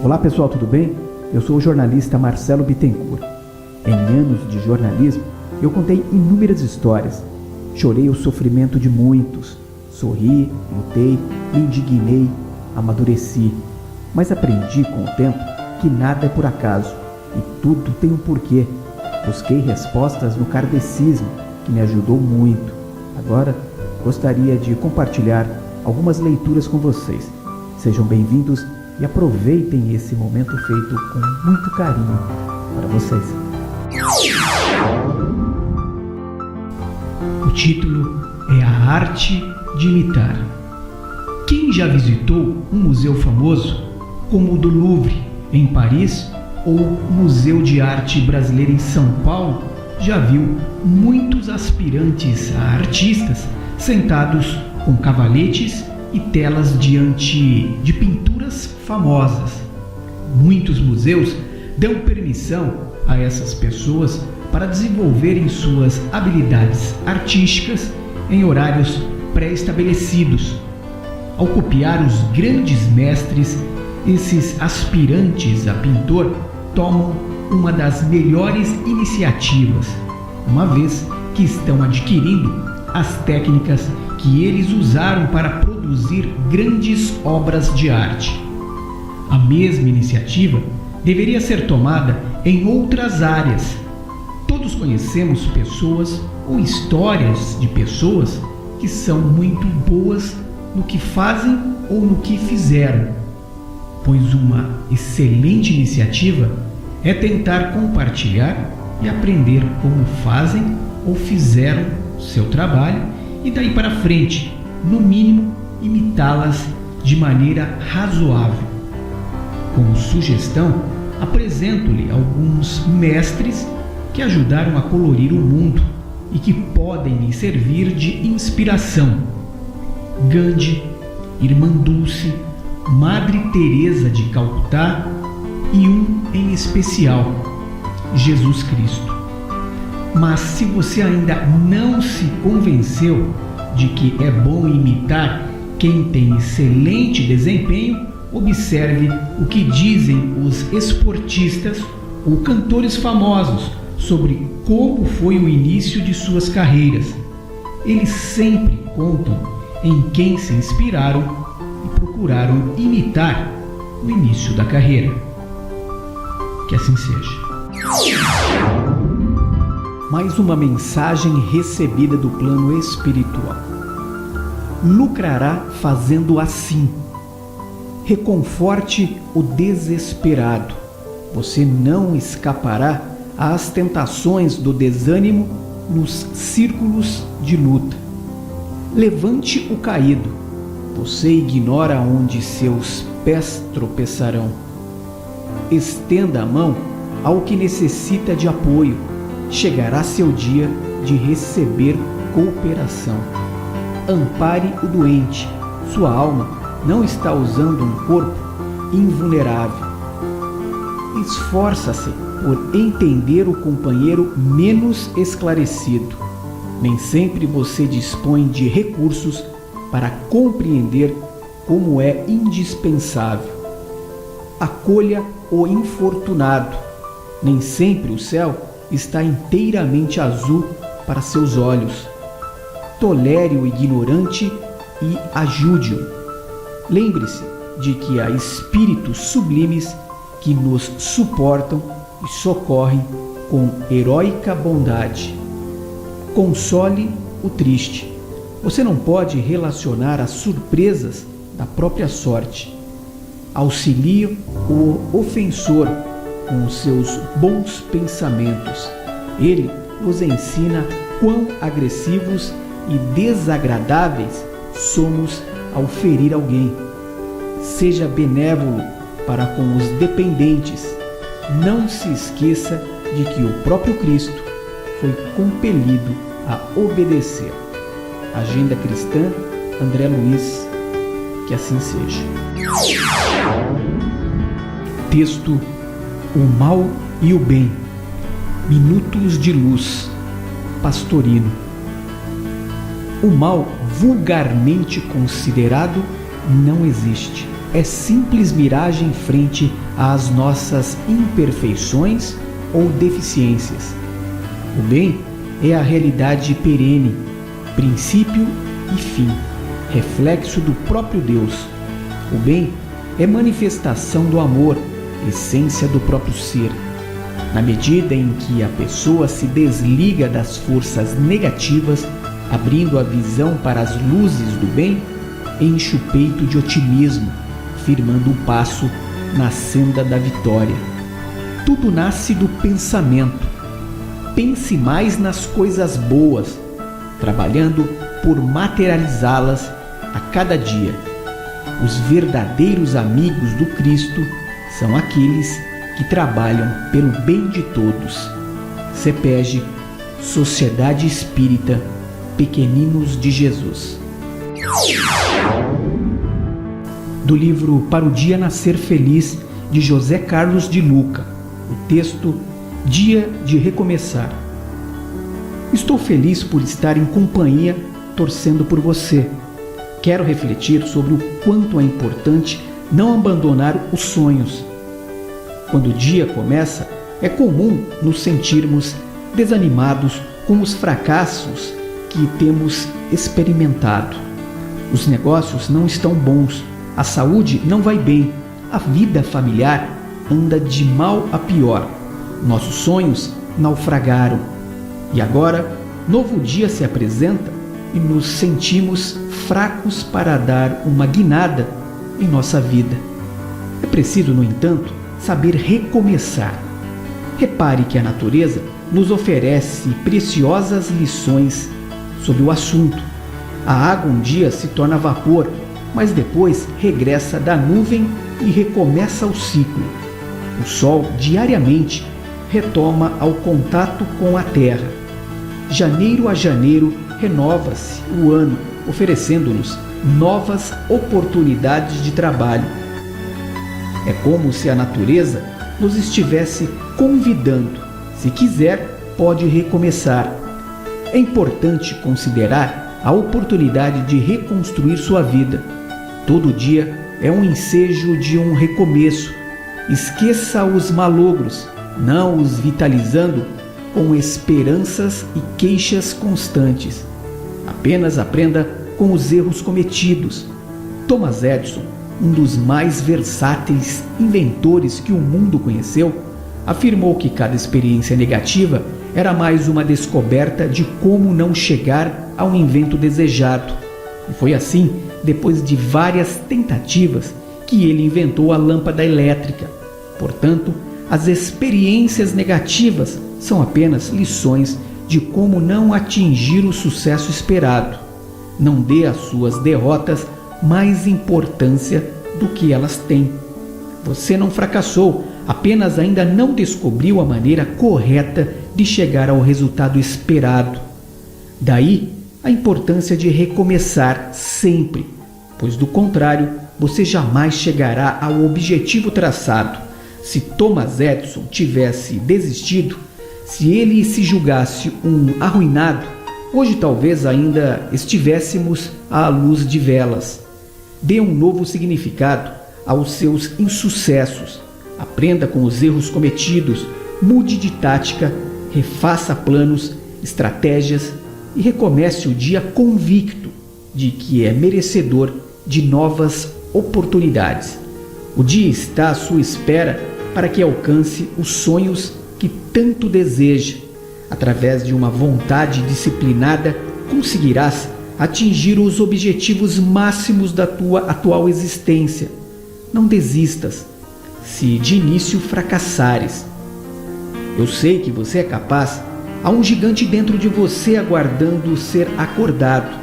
Olá pessoal, tudo bem? Eu sou o jornalista Marcelo Bittencourt. Em anos de jornalismo, eu contei inúmeras histórias. Chorei o sofrimento de muitos. Sorri, lutei, me indignei, amadureci. Mas aprendi com o tempo que nada é por acaso e tudo tem um porquê. Busquei respostas no kardecismo, que me ajudou muito. Agora, gostaria de compartilhar algumas leituras com vocês. Sejam bem-vindos e aproveitem esse momento feito com muito carinho para vocês. O título é A Arte de Imitar. Quem já visitou um museu famoso, como o do Louvre, em Paris, ou o Museu de Arte Brasileira em São Paulo, já viu muitos aspirantes a artistas sentados com cavaletes e telas diante de pinturas famosas. Muitos museus dão permissão a essas pessoas para desenvolverem suas habilidades artísticas em horários pré-estabelecidos. Ao copiar os grandes mestres, esses aspirantes a pintor tomam uma das melhores iniciativas, uma vez que estão adquirindo as técnicas que eles usaram para produzir grandes obras de arte. A mesma iniciativa deveria ser tomada em outras áreas. Todos conhecemos pessoas ou histórias de pessoas que são muito boas no que fazem ou no que fizeram, pois uma excelente iniciativa é tentar compartilhar e aprender como fazem ou fizeram seu trabalho e daí para frente, no mínimo, imitá-las de maneira razoável. Como sugestão, apresento-lhe alguns mestres que ajudaram a colorir o mundo e que podem lhe servir de inspiração. Gandhi, Irmã Dulce, Madre Teresa de Calcutá e um em especial, Jesus Cristo. Mas se você ainda não se convenceu de que é bom imitar quem tem excelente desempenho, observe o que dizem os esportistas ou cantores famosos sobre como foi o início de suas carreiras. Eles sempre contam em quem se inspiraram e procuraram imitar no início da carreira. Que assim seja. Mais uma mensagem recebida do plano espiritual. Lucrará fazendo assim. Reconforte o desesperado. Você não escapará às tentações do desânimo nos círculos de luta. Levante o caído. Você ignora onde seus pés tropeçarão. Estenda a mão ao que necessita de apoio. Chegará seu dia de receber cooperação. Ampare o doente. Sua alma não está usando um corpo invulnerável. Esforça-se por entender o companheiro menos esclarecido. Nem sempre você dispõe de recursos para compreender como é indispensável. Acolha o infortunado. Nem sempre o céu está inteiramente azul para seus olhos. Tolere o ignorante e ajude-o. Lembre-se de que há espíritos sublimes que nos suportam e socorrem com heróica bondade. Console o triste. Você não pode relacionar as surpresas da própria sorte. Auxilie o ofensor com os seus bons pensamentos. Ele nos ensina quão agressivos e desagradáveis somos ao ferir alguém. Seja benévolo para com os dependentes. Não se esqueça de que o próprio Cristo foi compelido a obedecer. Agenda Cristã, André Luiz, que assim seja. Texto: O Mal e o Bem. Minutos de Luz. Pastorino. O mal vulgarmente considerado não existe. é simples miragem frente às nossas imperfeições ou deficiências. O bem é a realidade perene, princípio e fim, reflexo do próprio Deus. O bem é manifestação do amor, essência do próprio ser. Na medida em que a pessoa se desliga das forças negativas, abrindo a visão para as luzes do bem, enche o peito de otimismo, firmando um passo na senda da vitória. Tudo nasce do pensamento. Pense mais nas coisas boas, trabalhando por materializá-las a cada dia. Os verdadeiros amigos do Cristo são aqueles que trabalham pelo bem de todos. CEPEG, Sociedade Espírita Pequeninos de Jesus. Do livro Para o Dia Nascer Feliz, de José Carlos de Luca. O texto Dia de Recomeçar. Estou feliz por estar em companhia, torcendo por você. Quero refletir sobre o quanto é importante não abandonar os sonhos. Quando o dia começa, é comum nos sentirmos desanimados com os fracassos que temos experimentado. Os negócios não estão bons, a saúde não vai bem, a vida familiar anda de mal a pior. Nossos sonhos naufragaram. E agora, novo dia se apresenta e nos sentimos fracos para dar uma guinada em nossa vida. É preciso, no entanto, saber recomeçar. Repare que a natureza nos oferece preciosas lições sobre o assunto. A água um dia se torna vapor, mas depois regressa da nuvem e recomeça o ciclo. O sol diariamente retoma ao contato com a terra. Janeiro a janeiro renova-se o ano, oferecendo-nos novas oportunidades de trabalho. É como se a natureza nos estivesse convidando. Se quiser, pode recomeçar. É importante considerar a oportunidade de reconstruir sua vida. Todo dia é um ensejo de um recomeço. Esqueça os malogros, não os vitalizando com esperanças e queixas constantes. Apenas aprenda com os erros cometidos. Thomas Edison, um dos mais versáteis inventores que o mundo conheceu, afirmou que cada experiência negativa era mais uma descoberta de como não chegar ao invento desejado. E foi assim, depois de várias tentativas, que ele inventou a lâmpada elétrica. Portanto, as experiências negativas são apenas lições de como não atingir o sucesso esperado. Não dê às suas derrotas mais importância do que elas têm. Você não fracassou, apenas ainda não descobriu a maneira correta de chegar ao resultado esperado. Daí a importância de recomeçar sempre, pois do contrário, você jamais chegará ao objetivo traçado. Se Thomas Edison tivesse desistido, se ele se julgasse um arruinado, hoje talvez ainda estivéssemos à luz de velas. Dê um novo significado aos seus insucessos. Aprenda com os erros cometidos, mude de tática, refaça planos, estratégias e recomece o dia convicto de que é merecedor de novas oportunidades. O dia está à sua espera para que alcance os sonhos que tanto deseja. Através de uma vontade disciplinada, conseguirás atingir os objetivos máximos da tua atual existência. Não desistas, se de início fracassares. Eu sei que você é capaz. Há um gigante dentro de você aguardando ser acordado.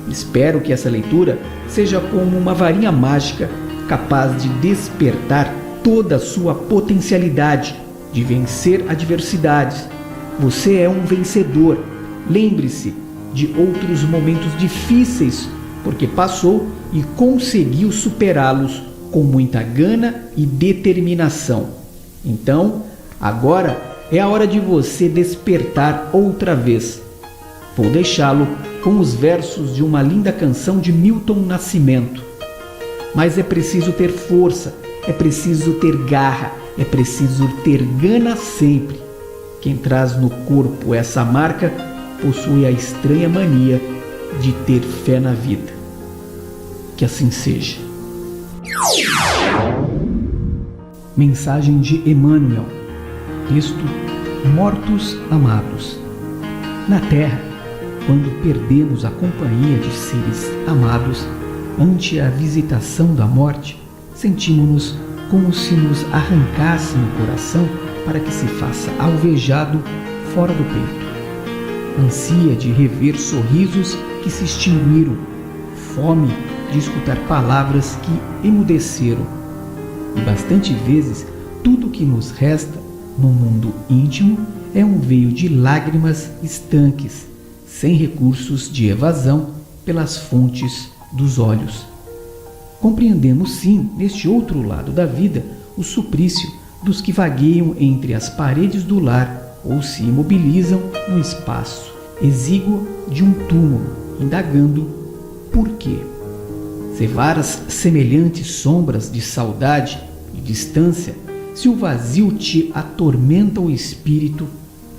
Espero que essa leitura seja como uma varinha mágica capaz de despertar toda a sua potencialidade de vencer adversidades. Você é um vencedor. Lembre-se de outros momentos difíceis, porque passou e conseguiu superá-los com muita gana e determinação. Então, agora é a hora de você despertar outra vez. Vou deixá-lo com os versos de uma linda canção de Milton Nascimento. Mas é preciso ter força, é preciso ter garra, é preciso ter gana sempre. Quem traz no corpo essa marca possui a estranha mania de ter fé na vida. Que assim seja. Mensagem de Emmanuel. Texto: Mortos amados. Na Terra, quando perdemos a companhia de seres amados ante a visitação da morte, sentimos-nos como se nos arrancassem o coração para que se faça alvejado fora do peito. Ansia de rever sorrisos que se extinguiram, fome de escutar palavras que emudeceram. E bastante vezes tudo que nos resta no mundo íntimo é um veio de lágrimas estanques, sem recursos de evasão pelas fontes dos olhos. Compreendemos sim, neste outro lado da vida, o suplício dos que vagueiam entre as paredes do lar ou se imobilizam no espaço exíguo de um túmulo, indagando por quê. Se varas semelhantes sombras de saudade e distância, se o vazio te atormenta o espírito,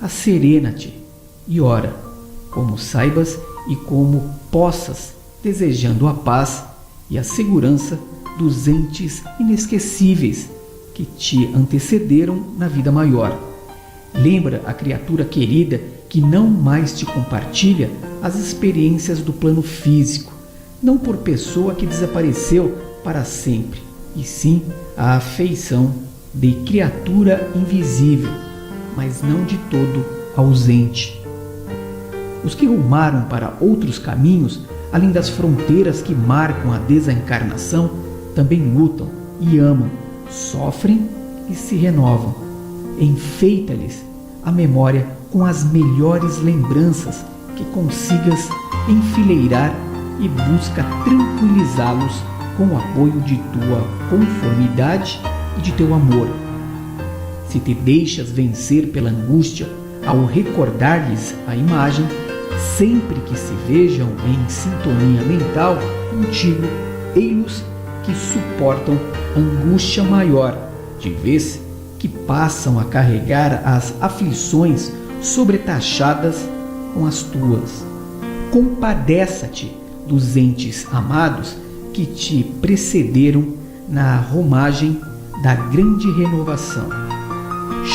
asserena-te e ora, como saibas e como possas, desejando a paz e a segurança dos entes inesquecíveis que te antecederam na vida maior. Lembra a criatura querida que não mais te compartilha as experiências do plano físico, não por pessoa que desapareceu para sempre, e sim a afeição de criatura invisível, mas não de todo ausente. Os que rumaram para outros caminhos, além das fronteiras que marcam a desencarnação, também lutam e amam, sofrem e se renovam. Enfeita-lhes a memória com as melhores lembranças que consigas enfileirar e busca tranquilizá-los com o apoio de tua conformidade e de teu amor. Se te deixas vencer pela angústia ao recordar-lhes a imagem, sempre que se vejam em sintonia mental contigo, ei-los que suportam angústia maior, de vez que passam a carregar as aflições sobretaxadas com as tuas. Compadece-te dos entes amados que te precederam na romagem da grande renovação.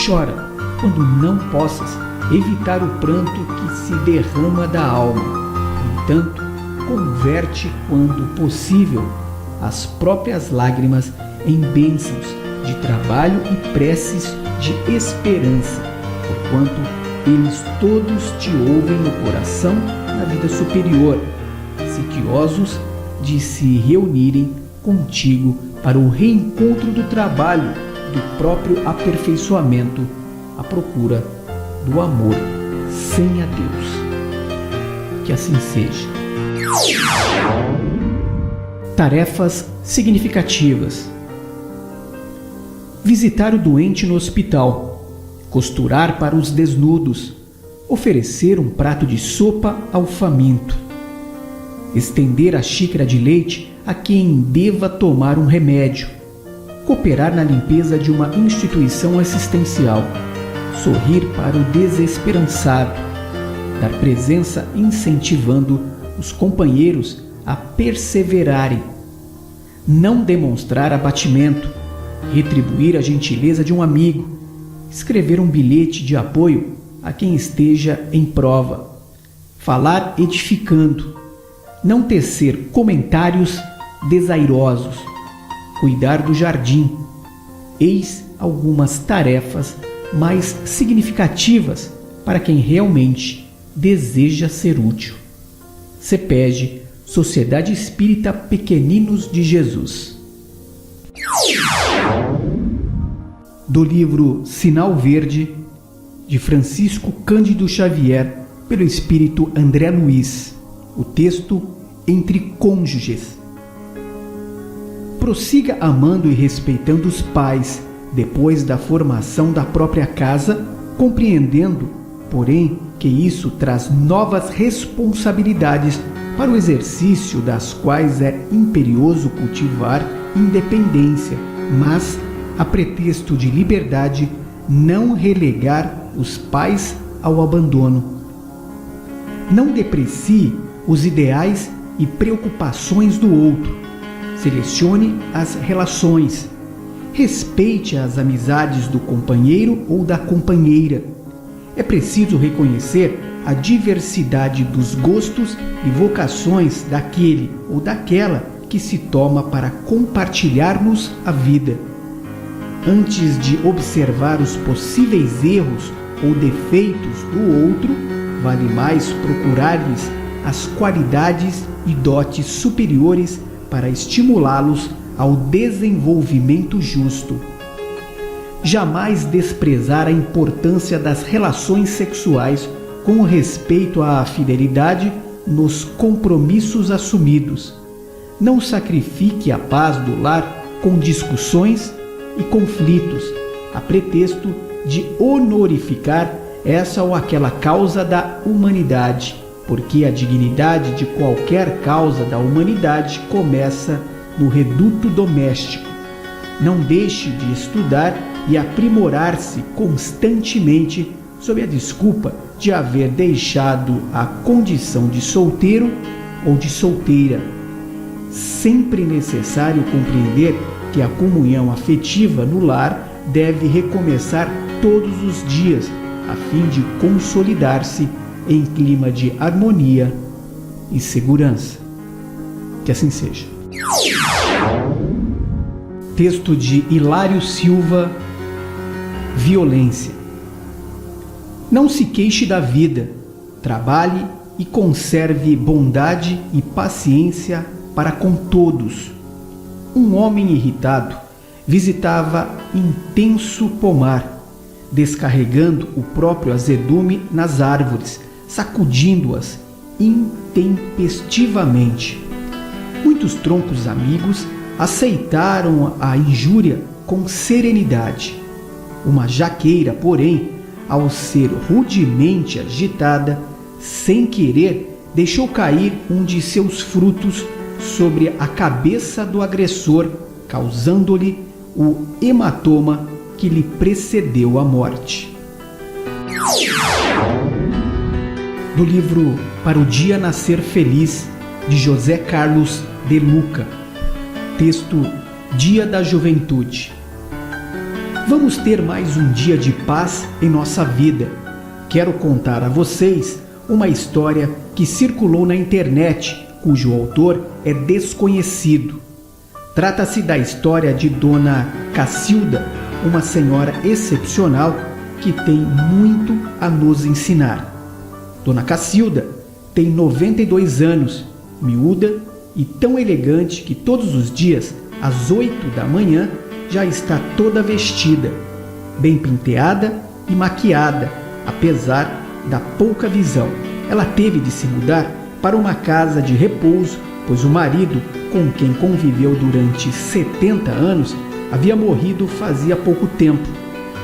Chora quando não possas evitar o pranto que se derrama da alma. Entanto, converte, quando possível, as próprias lágrimas em bênçãos de trabalho e preces de esperança, porquanto eles todos te ouvem no coração na vida superior, sequiosos de se reunirem contigo para o reencontro do trabalho, do próprio aperfeiçoamento, à procura do amor sem adeus. Que assim seja. Tarefas significativas: visitar o doente no hospital, costurar para os desnudos, oferecer um prato de sopa ao faminto, estender a xícara de leite a quem deva tomar um remédio, cooperar na limpeza de uma instituição assistencial, sorrir para o desesperançado, dar presença incentivando os companheiros a perseverarem, não demonstrar abatimento, retribuir a gentileza de um amigo, escrever um bilhete de apoio a quem esteja em prova, falar edificando, não tecer comentários desairosos, cuidar do jardim. Eis algumas tarefas mais significativas para quem realmente deseja ser útil. CEPEG, Sociedade Espírita Pequeninos de Jesus. Do livro Sinal Verde, de Francisco Cândido Xavier, pelo espírito André Luiz. O texto Entre Cônjuges. Prossiga amando e respeitando os pais depois da formação da própria casa, compreendendo, porém, que isso traz novas responsabilidades para o exercício das quais é imperioso cultivar independência, mas, a pretexto de liberdade, não relegar os pais ao abandono. Não deprecie os ideais e preocupações do outro. Selecione as relações. Respeite as amizades do companheiro ou da companheira. É preciso reconhecer a diversidade dos gostos e vocações daquele ou daquela que se toma para compartilharmos a vida. Antes de observar os possíveis erros ou defeitos do outro, vale mais procurar-lhes as qualidades e dotes superiores para estimulá-los ao desenvolvimento justo. Jamais desprezar a importância das relações sexuais com respeito à fidelidade nos compromissos assumidos. Não sacrifique a paz do lar com discussões e conflitos, a pretexto de honorificar essa ou aquela causa da humanidade, porque a dignidade de qualquer causa da humanidade começa no reduto doméstico. Não deixe de estudar e aprimorar-se constantemente sob a desculpa de haver deixado a condição de solteiro ou de solteira. Sempre necessário compreender que a comunhão afetiva no lar deve recomeçar todos os dias, a fim de consolidar-se em clima de harmonia e segurança. Que assim seja. Texto de Hilário Silva, Violência. Não se queixe da vida, trabalhe e conserve bondade e paciência para com todos. Um homem irritado visitava intenso pomar, descarregando o próprio azedume nas árvores, sacudindo-as intempestivamente. Muitos troncos amigos aceitaram a injúria com serenidade. Uma jaqueira, porém, ao ser rudemente agitada, sem querer, deixou cair um de seus frutos sobre a cabeça do agressor, causando-lhe o hematoma que lhe precedeu a morte. Do livro Para o Dia Nascer Feliz, de José Carlos de Luca. Texto Dia da Juventude. Vamos ter mais um dia de paz em nossa vida. Quero contar a vocês uma história que circulou na internet, cujo autor é desconhecido. Trata-se da história de Dona Cacilda, uma senhora excepcional que tem muito a nos ensinar. Dona Cacilda tem 92 anos, miúda e tão elegante que todos os dias, às 8 da manhã, já está toda vestida, bem penteada e maquiada, apesar da pouca visão. Ela teve de se mudar para uma casa de repouso, pois o marido, com quem conviveu durante 70 anos, havia morrido fazia pouco tempo.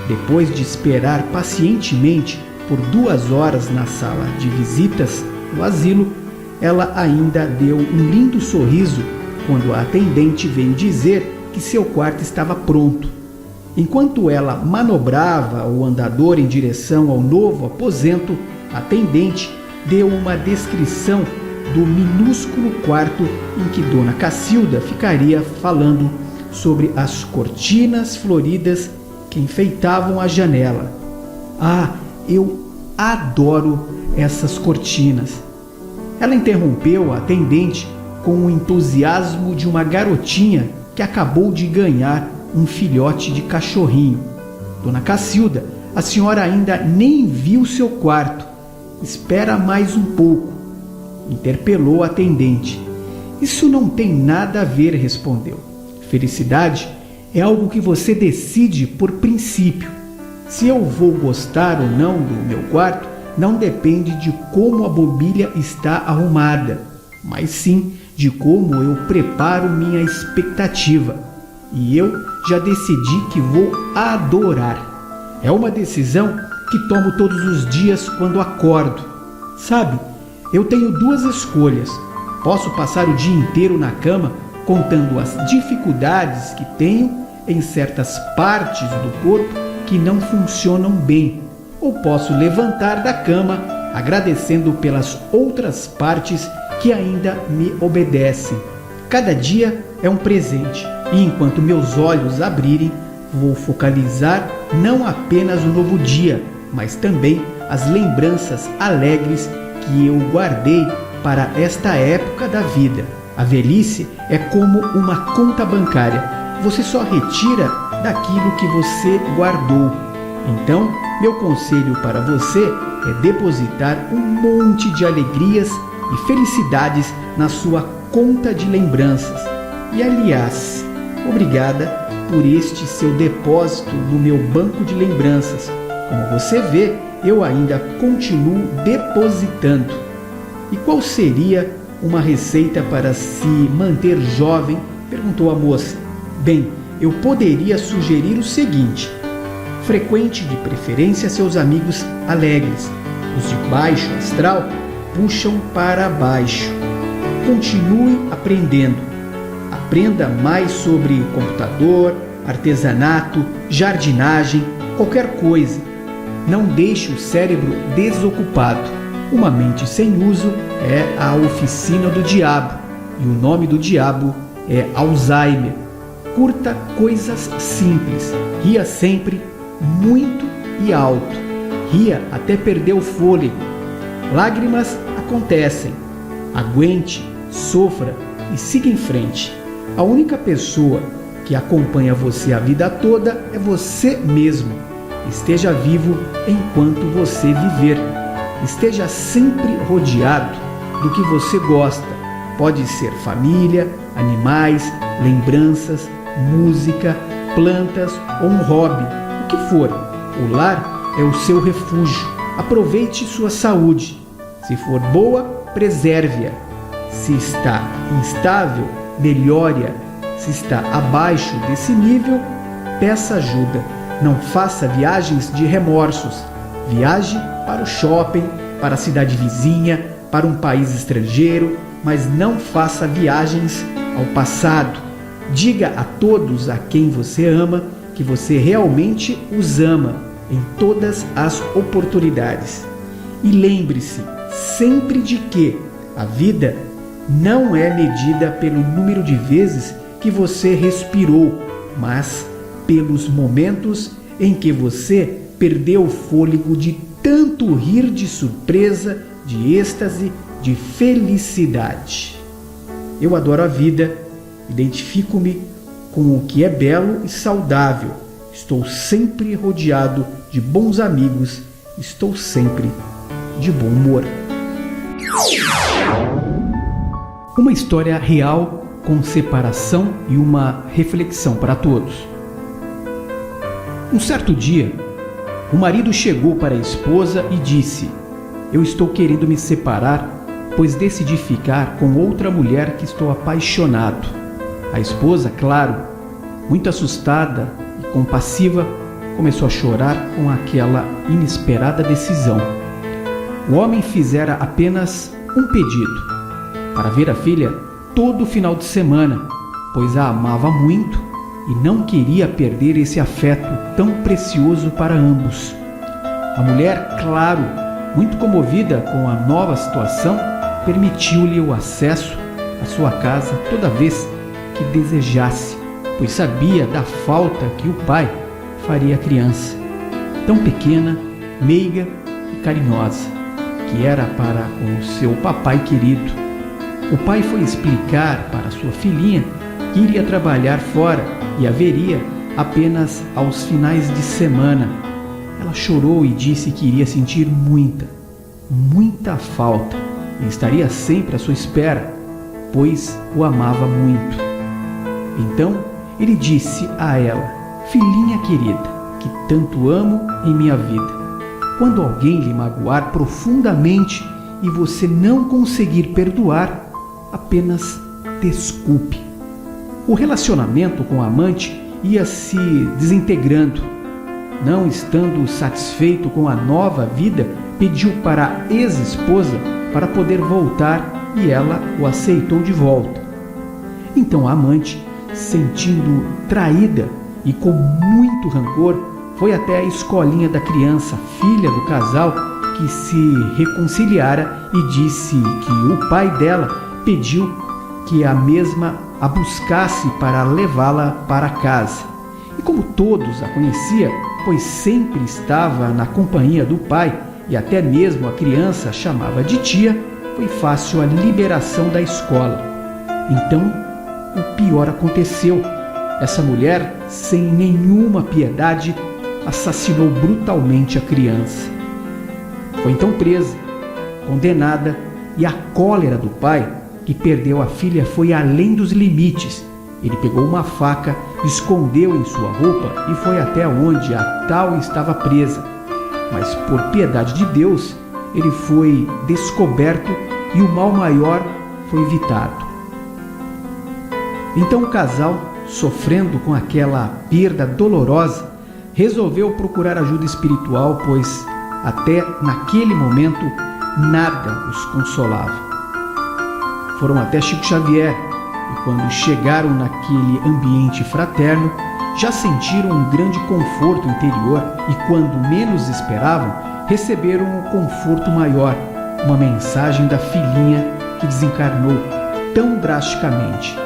Depois de esperar pacientemente por 2 horas na sala de visitas do asilo, ela ainda deu um lindo sorriso quando a atendente veio dizer que seu quarto estava pronto. Enquanto ela manobrava o andador em direção ao novo aposento, a atendente deu uma descrição do minúsculo quarto em que Dona Cacilda ficaria falando sobre as cortinas floridas que enfeitavam a janela. Ah, eu adoro essas cortinas. Ela interrompeu a atendente com o entusiasmo de uma garotinha que acabou de ganhar um filhote de cachorrinho. Dona Cacilda, a senhora ainda nem viu seu quarto. Espera mais um pouco, interpelou a atendente. Isso não tem nada a ver, respondeu. Felicidade é algo que você decide por princípio. Se eu vou gostar ou não do meu quarto, não depende de como a mobília está arrumada, mas sim de como eu preparo minha expectativa. E eu já decidi que vou adorar. É uma decisão que tomo todos os dias quando acordo. Sabe, eu tenho 2 escolhas: Posso passar o dia inteiro na cama contando as dificuldades que tenho em certas partes do corpo que não funcionam bem, ou posso levantar da cama agradecendo pelas outras partes que ainda me obedecem. Cada dia é um presente e enquanto meus olhos abrirem, vou focalizar não apenas o novo dia, mas também as lembranças alegres que eu guardei para esta época da vida. A velhice é como uma conta bancária. Você só retira daquilo que você guardou. Então, meu conselho para você é depositar um monte de alegrias e felicidades na sua conta de lembranças. E aliás, obrigada por este seu depósito no meu banco de lembranças. Como você vê, eu ainda continuo depositando. E qual seria uma receita para se manter jovem? Perguntou a moça. Bem, eu poderia sugerir o seguinte: frequente de preferência seus amigos alegres. Os de baixo astral puxam para baixo. Continue aprendendo. Aprenda mais sobre computador, artesanato, jardinagem, qualquer coisa. Não deixe o cérebro desocupado. Uma mente sem uso é a oficina do diabo, e o nome do diabo é Alzheimer. Curta coisas simples. Ria sempre, muito e alto. Ria até perder o fôlego. Lágrimas acontecem. Aguente, sofra e siga em frente. A única pessoa que acompanha você a vida toda é você mesmo. Esteja vivo enquanto você viver. Esteja sempre rodeado do que você gosta. Pode ser família, animais, lembranças, música, plantas ou um hobby, o que for. O lar é o seu refúgio. Aproveite sua saúde. Se for boa, preserve-a. Se está instável, melhore-a. Se está abaixo desse nível, peça ajuda. Não faça viagens de remorsos. Viaje para o shopping, para a cidade vizinha, para um país estrangeiro, mas não faça viagens ao passado. Diga a todos a quem você ama que você realmente os ama em todas as oportunidades. E lembre-se sempre de que a vida não é medida pelo número de vezes que você respirou, mas pelos momentos em que você perdeu o fôlego de tanto rir de surpresa, de êxtase, de felicidade. Eu adoro a vida, identifico-me com o que é belo e saudável. Estou sempre rodeado de bons amigos, estou sempre de bom humor. Uma história real com separação e uma reflexão para todos. Um certo dia, o marido chegou para a esposa e disse: "Eu estou querendo me separar, pois decidi ficar com outra mulher que estou apaixonado." A esposa, claro, muito assustada e compassiva, começou a chorar com aquela inesperada decisão. O homem fizera apenas um pedido: para ver a filha todo final de semana, pois a amava muito e não queria perder esse afeto tão precioso para ambos. A mulher, claro, muito comovida com a nova situação, permitiu-lhe o acesso à sua casa toda vez que desejasse, pois sabia da falta que o pai faria à criança, tão pequena, meiga e carinhosa, que era para com o seu papai querido. O pai foi explicar para sua filhinha que iria trabalhar fora e a veria apenas aos finais de semana. Ela chorou e disse que iria sentir muita falta e estaria sempre à sua espera, pois o amava muito. Então ele disse a ela: "Filhinha querida, que tanto amo em minha vida, quando alguém lhe magoar profundamente e você não conseguir perdoar, apenas desculpe." O relacionamento com a amante ia se desintegrando. Não estando satisfeito com a nova vida, pediu para a ex-esposa para poder voltar e ela o aceitou de volta. Então a amante, sentindo traída e com muito rancor, foi até a escolinha da criança, filha do casal, que se reconciliara, e disse que o pai dela pediu que a mesma a buscasse para levá-la para casa. E como todos a conheciam, pois sempre estava na companhia do pai, e até mesmo a criança chamava de tia, foi fácil a liberação da escola. Então, o pior aconteceu. Essa mulher, sem nenhuma piedade, assassinou brutalmente a criança. Foi então presa, condenada, e a cólera do pai, que perdeu a filha, foi além dos limites. Ele pegou uma faca, escondeu em sua roupa e foi até onde a tal estava presa. Mas por piedade de Deus, ele foi descoberto e o mal maior foi evitado. Então o casal, sofrendo com aquela perda dolorosa, resolveu procurar ajuda espiritual, pois até naquele momento nada os consolava. Foram até Chico Xavier e, quando chegaram naquele ambiente fraterno, já sentiram um grande conforto interior e, quando menos esperavam, receberam um conforto maior, uma mensagem da filhinha que desencarnou tão drasticamente.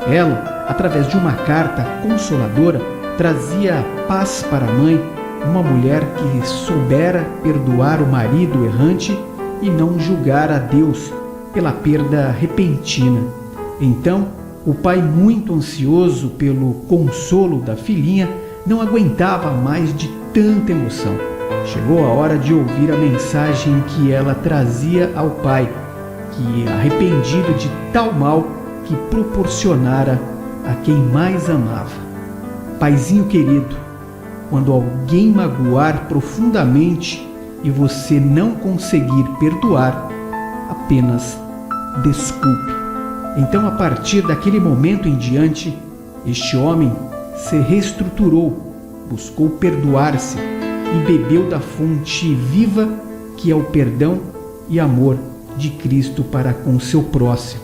Ela, através de uma carta consoladora, trazia paz para a mãe, uma mulher que soubera perdoar o marido errante e não julgar a Deus pela perda repentina. Então, o pai, muito ansioso pelo consolo da filhinha, não aguentava mais de tanta emoção. Chegou a hora de ouvir a mensagem que ela trazia ao pai, que, arrependido de tal mal que proporcionara a quem mais amava. Paizinho querido, quando alguém magoar profundamente e você não conseguir perdoar, apenas desculpe. Então, a partir daquele momento em diante, este homem se reestruturou, buscou perdoar-se e bebeu da fonte viva que é o perdão e amor de Cristo para com seu próximo.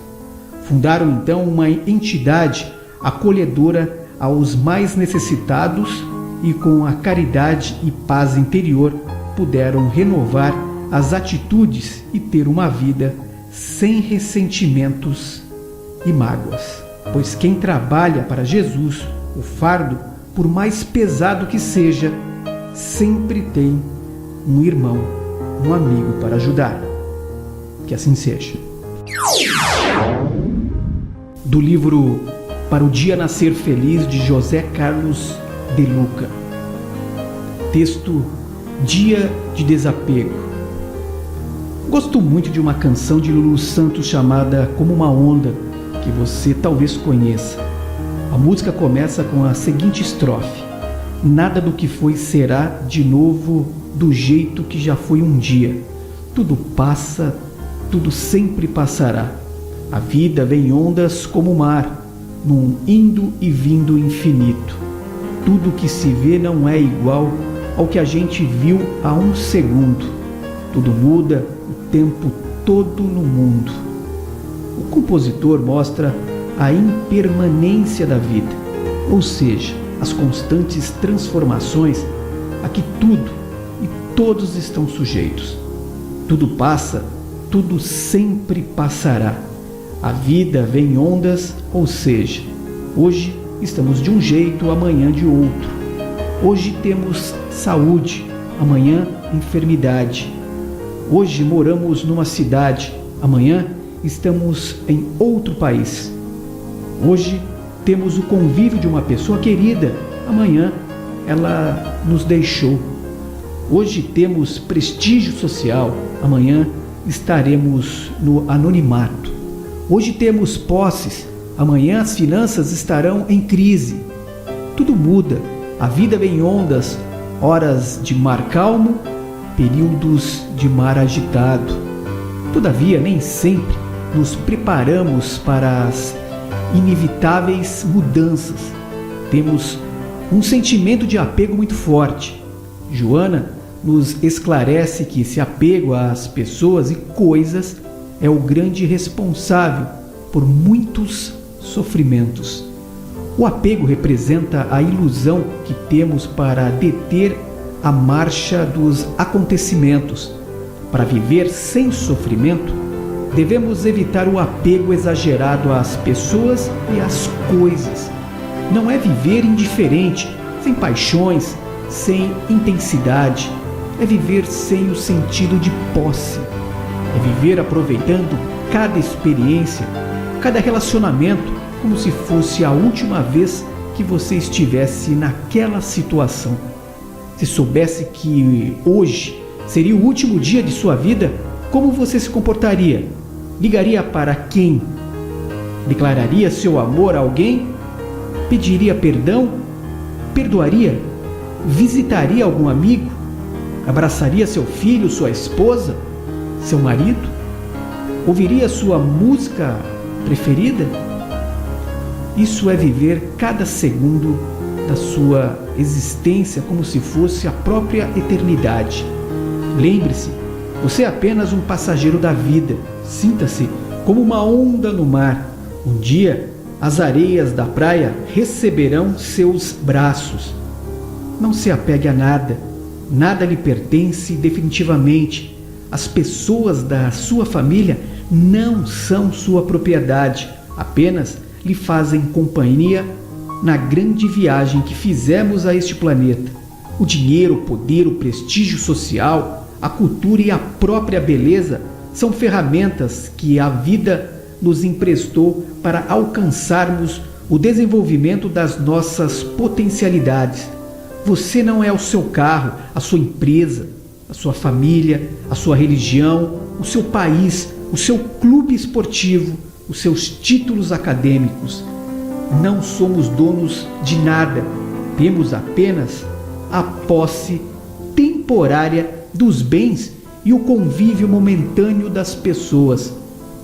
Fundaram então uma entidade acolhedora aos mais necessitados e, com a caridade e paz interior, puderam renovar as atitudes e ter uma vida sem ressentimentos e mágoas. Pois quem trabalha para Jesus, o fardo, por mais pesado que seja, sempre tem um irmão, um amigo para ajudar. Que assim seja. Do livro Para o Dia Nascer Feliz, de José Carlos de Luca. Texto: Dia de Desapego. Gosto muito de uma canção de Lulu Santos chamada Como uma Onda, que você talvez conheça. A música começa com a seguinte estrofe: nada do que foi será de novo do jeito que já foi um dia. Tudo passa, tudo sempre passará. A vida vem em ondas como o mar, num indo e vindo infinito. Tudo que se vê não é igual ao que a gente viu há um segundo. Tudo muda o tempo todo no mundo. O compositor mostra a impermanência da vida, ou seja, as constantes transformações a que tudo e todos estão sujeitos. Tudo passa, tudo sempre passará. A vida vem em ondas, ou seja, hoje estamos de um jeito, amanhã de outro. Hoje temos saúde, amanhã enfermidade. Hoje moramos numa cidade, amanhã estamos em outro país. Hoje temos o convívio de uma pessoa querida, amanhã ela nos deixou. Hoje temos prestígio social, amanhã estaremos no anonimato. Hoje temos posses, amanhã as finanças estarão em crise. Tudo muda, a vida vem em ondas, horas de mar calmo, períodos de mar agitado. Todavia, nem sempre nos preparamos para as inevitáveis mudanças. Temos um sentimento de apego muito forte. Joana nos esclarece que esse apego às pessoas e coisas é o grande responsável por muitos sofrimentos. O apego representa a ilusão que temos para deter a marcha dos acontecimentos. Para viver sem sofrimento, devemos evitar o apego exagerado às pessoas e às coisas. Não é viver indiferente, sem paixões, sem intensidade. É viver sem o sentido de posse. É viver aproveitando cada experiência, cada relacionamento, como se fosse a última vez que você estivesse naquela situação. Se soubesse que hoje seria o último dia de sua vida, como você se comportaria? Ligaria para quem? Declararia seu amor a alguém? Pediria perdão? Perdoaria? Visitaria algum amigo? Abraçaria seu filho, sua esposa, seu marido? Ouviria sua música preferida? Isso é viver cada segundo da sua existência como se fosse a própria eternidade. Lembre-se, você é apenas um passageiro da vida. Sinta-se como uma onda no mar. Um dia, as areias da praia receberão seus braços. Não se apegue a nada. Nada lhe pertence definitivamente. As pessoas da sua família não são sua propriedade. Apenas lhe fazem companhia na grande viagem que fizemos a este planeta. O dinheiro, o poder, o prestígio social, a cultura e a própria beleza são ferramentas que a vida nos emprestou para alcançarmos o desenvolvimento das nossas potencialidades. Você não é o seu carro, a sua empresa, a sua família, a sua religião, o seu país, o seu clube esportivo, os seus títulos acadêmicos. Não somos donos de nada, temos apenas a posse temporária dos bens e o convívio momentâneo das pessoas.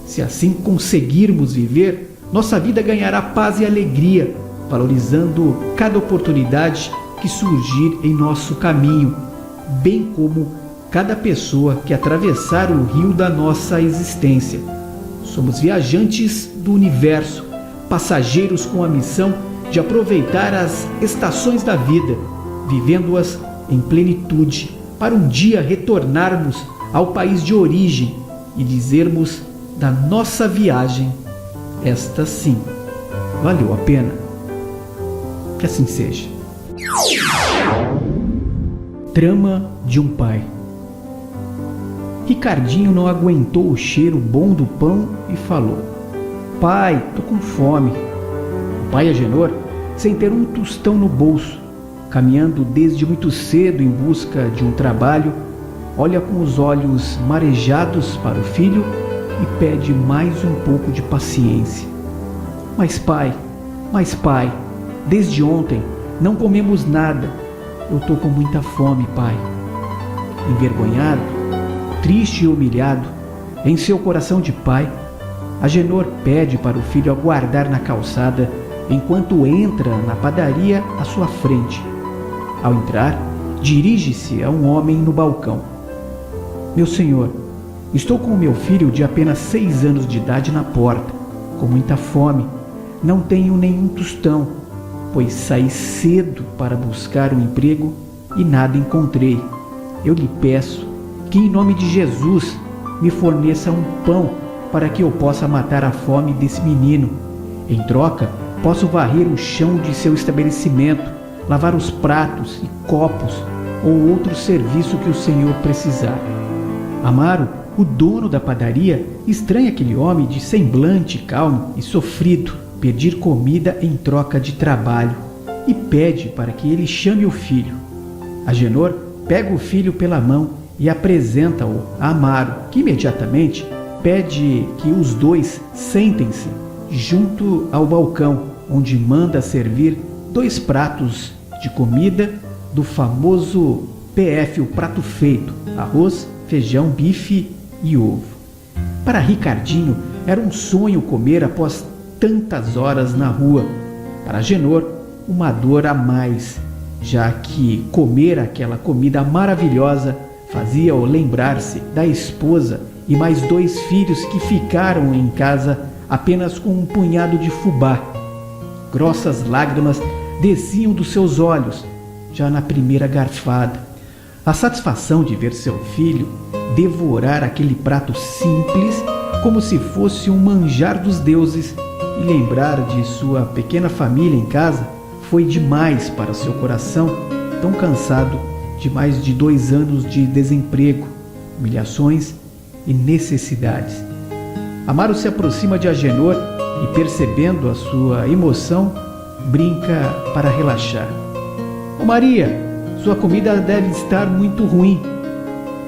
Se assim conseguirmos viver, nossa vida ganhará paz e alegria, valorizando cada oportunidade que surgir em nosso caminho, bem como cada pessoa que atravessar o rio da nossa existência. Somos viajantes do universo, passageiros com a missão de aproveitar as estações da vida, vivendo-as em plenitude, para um dia retornarmos ao país de origem e dizermos da nossa viagem: esta sim, valeu a pena. Que assim seja. Trama de um pai. Ricardinho não aguentou o cheiro bom do pão e falou: pai, tô com fome. O pai Agenor, sem ter um tostão no bolso, caminhando desde muito cedo em busca de um trabalho, olha com os olhos marejados para o filho e pede mais um pouco de paciência. Mas pai, desde ontem não comemos nada. Eu tô com muita fome, pai. Envergonhado, triste e humilhado, em seu coração de pai, Agenor pede para o filho aguardar na calçada enquanto entra na padaria à sua frente. Ao entrar, dirige-se a um homem no balcão. Meu senhor, estou com o meu filho de apenas 6 anos de idade na porta, com muita fome. Não tenho nenhum tostão, pois saí cedo para buscar um emprego e nada encontrei. Eu lhe peço que, em nome de Jesus, me forneça um pão para que eu possa matar a fome desse menino. Em troca, posso varrer o chão de seu estabelecimento, lavar os pratos e copos ou outro serviço que o senhor precisar. Amaro, o dono da padaria, estranha aquele homem de semblante calmo e sofrido pedir comida em troca de trabalho e pede para que ele chame o filho. Agenor pega o filho pela mão e apresenta-o a Amaro, que imediatamente pede que os dois sentem-se junto ao balcão, onde manda servir 2 pratos de comida do famoso PF, o prato feito: arroz, feijão, bife e ovo. Para Ricardinho era um sonho comer após tantas horas na rua. Para Agenor, uma dor a mais, já que comer aquela comida maravilhosa fazia-o lembrar-se da esposa e mais 2 filhos que ficaram em casa apenas com um punhado de fubá. Grossas lágrimas desciam dos seus olhos, já na primeira garfada. A satisfação de ver seu filho devorar aquele prato simples como se fosse um manjar dos deuses e lembrar de sua pequena família em casa foi demais para seu coração, tão cansado de mais de 2 anos de desemprego, humilhações e necessidades. Amaro se aproxima de Agenor e, percebendo a sua emoção, brinca para relaxar. Ô Maria, sua comida deve estar muito ruim.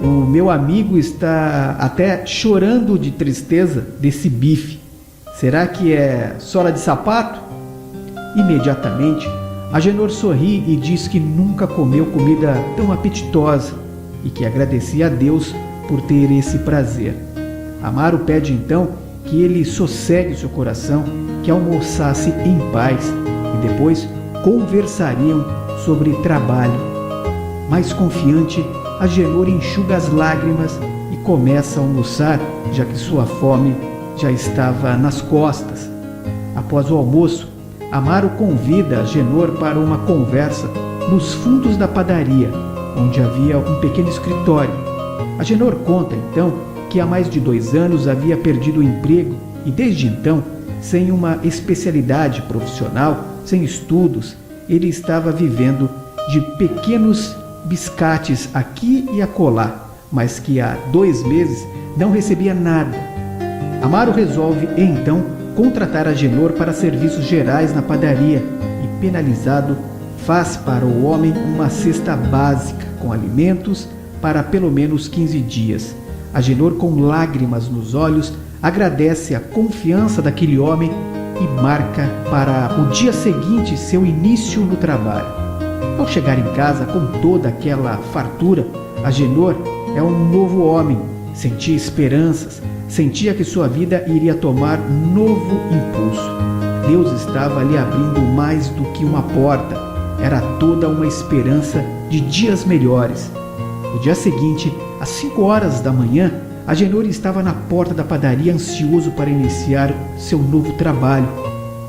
O meu amigo está até chorando de tristeza desse bife. Será que é sola de sapato? Imediatamente, Agenor sorri e diz que nunca comeu comida tão apetitosa e que agradecia a Deus por ter esse prazer. Amaro pede então que ele sossegue seu coração, que almoçasse em paz e depois conversariam sobre trabalho. Mais confiante, Agenor enxuga as lágrimas e começa a almoçar, já que sua fome já estava nas costas. Após o almoço, Amaro convida Agenor para uma conversa nos fundos da padaria, onde havia um pequeno escritório. Agenor conta então que há mais de 2 anos havia perdido o emprego e desde então, sem uma especialidade profissional, sem estudos, ele estava vivendo de pequenos biscates aqui e acolá, mas que há 2 meses não recebia nada. Amaro resolve então contratar Agenor para serviços gerais na padaria e, penalizado, faz para o homem uma cesta básica com alimentos para pelo menos 15 dias. Agenor, com lágrimas nos olhos, agradece a confiança daquele homem e marca para o dia seguinte seu início no trabalho. Ao chegar em casa com toda aquela fartura, Agenor é um novo homem, sentia esperanças, sentia que sua vida iria tomar novo impulso. Deus estava lhe abrindo mais do que uma porta, era toda uma esperança de dias melhores. No dia seguinte, às 5 horas da manhã, Agenor estava na porta da padaria ansioso para iniciar seu novo trabalho.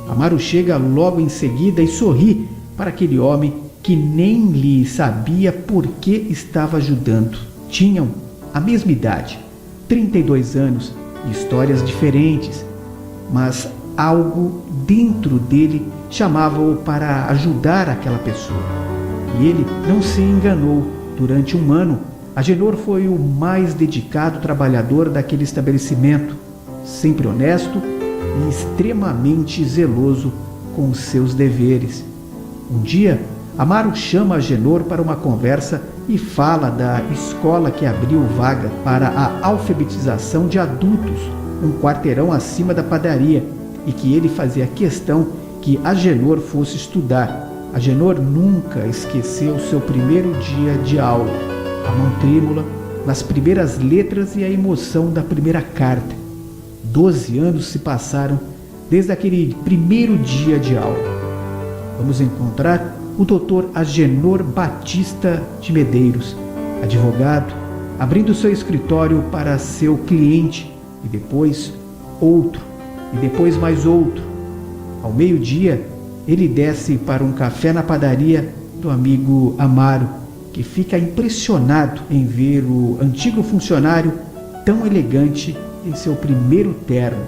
Amaro chega logo em seguida e sorri para aquele homem que nem lhe sabia por que estava ajudando. Tinham a mesma idade, 32 anos, e histórias diferentes, mas algo dentro dele chamava-o para ajudar aquela pessoa. E ele não se enganou. Durante 1 ano, Agenor foi o mais dedicado trabalhador daquele estabelecimento, sempre honesto e extremamente zeloso com os seus deveres. Um dia, Amaro chama Agenor para uma conversa e fala da escola que abriu vaga para a alfabetização de adultos, um quarteirão acima da padaria, e que ele fazia questão que Agenor fosse estudar. Agenor nunca esqueceu seu primeiro dia de aula, a mão trêmula nas primeiras letras e a emoção da primeira carta. 12 anos se passaram desde aquele primeiro dia de aula. Vamos encontrar o Dr. Agenor Batista de Medeiros, advogado, abrindo seu escritório para seu cliente, e depois outro, e depois mais outro. Ao meio-dia, ele desce para um café na padaria do amigo Amaro, que fica impressionado em ver o antigo funcionário tão elegante em seu primeiro terno.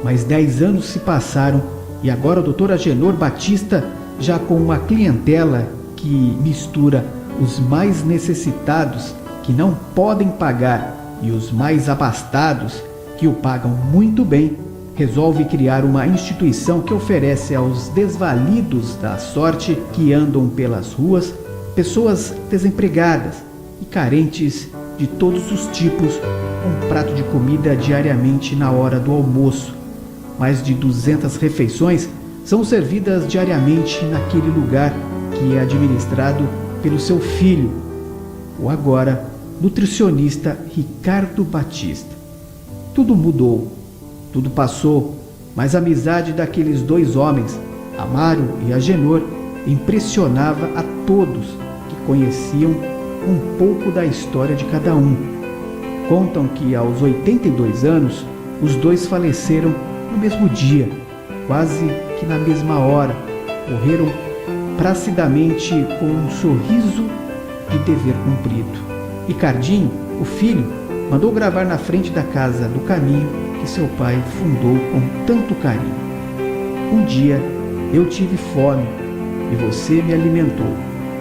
Mas 10 anos se passaram e agora o Dr. Agenor Batista, já com uma clientela que mistura os mais necessitados que não podem pagar e os mais abastados que o pagam muito bem, resolve criar uma instituição que oferece aos desvalidos da sorte que andam pelas ruas, pessoas desempregadas e carentes de todos os tipos, um prato de comida diariamente na hora do almoço. Mais de 200 refeições são servidas diariamente naquele lugar que é administrado pelo seu filho, o agora nutricionista Ricardo Batista. Tudo mudou, tudo passou, mas a amizade daqueles 2 homens, Amaro e Agenor, impressionava a todos que conheciam um pouco da história de cada um. Contam que aos 82 anos, os dois faleceram no mesmo dia, quase que na mesma hora. Morreram placidamente com um sorriso de dever cumprido. Ricardinho, o filho, mandou gravar na frente da casa do caminho que seu pai fundou com tanto carinho. Um dia eu tive fome e você me alimentou.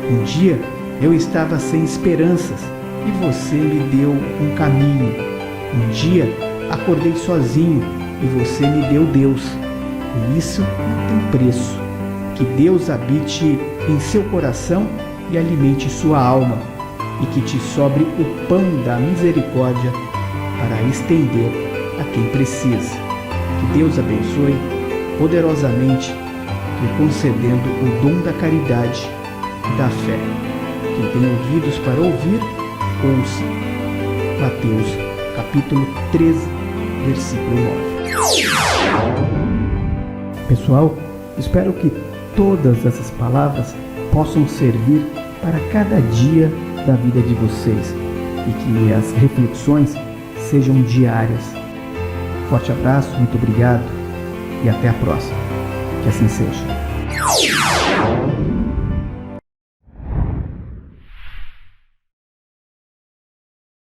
Um dia eu estava sem esperanças e você me deu um caminho. Um dia acordei sozinho e você me deu Deus. E isso não tem preço. Que Deus habite em seu coração e alimente sua alma, e que te sobre o pão da misericórdia para estender a quem precisa. Que Deus abençoe poderosamente, lhe concedendo o dom da caridade e da fé. Quem tem ouvidos para ouvir, ouça. Mateus, capítulo 13, versículo 9. Pessoal, espero que todas essas palavras possam servir para cada dia da vida de vocês e que as reflexões sejam diárias. Forte abraço, muito obrigado e até a próxima. Que assim seja.